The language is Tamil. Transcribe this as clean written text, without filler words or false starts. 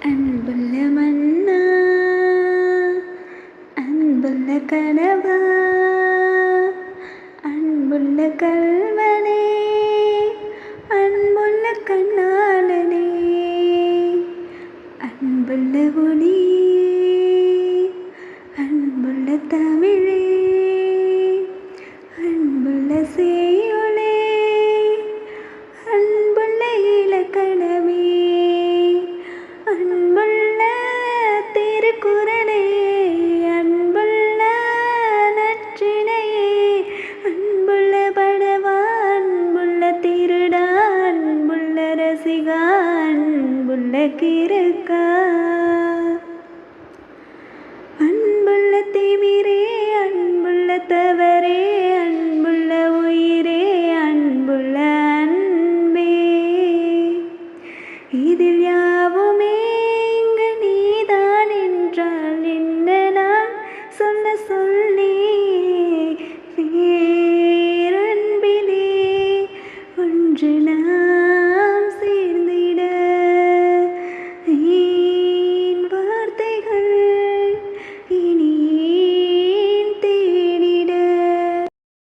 அன்புள்ள மன்னா, அன்புள்ள கனவா, அன்புள்ள கல்வனே, அன்புள்ள கண்ணாளனே, அன்புள்ள ஒளி, அன்புள்ள தமிழே, அன்புள்ள செய்யுளே, அன்புள்ள இலக்கணமே, அன்புள்ள திருக்குறளே, அன்புள்ள நற்றினையே, அன்புள்ள படவா, அன்புள்ள திருடா, அன்புள்ள ரசிகா, அன்புள்ள கிறுக்கா, அன்புள்ள திமிரே, அன்புள்ள தவறே, அன்புள்ள உயிரே, அன்புள்ள அன்பே, இதில் யாவுமே இங்கு நீதான் என்றால் என்ன நான் சொல்ல சொல்லி பேரன்பிலே ஒன்று நான்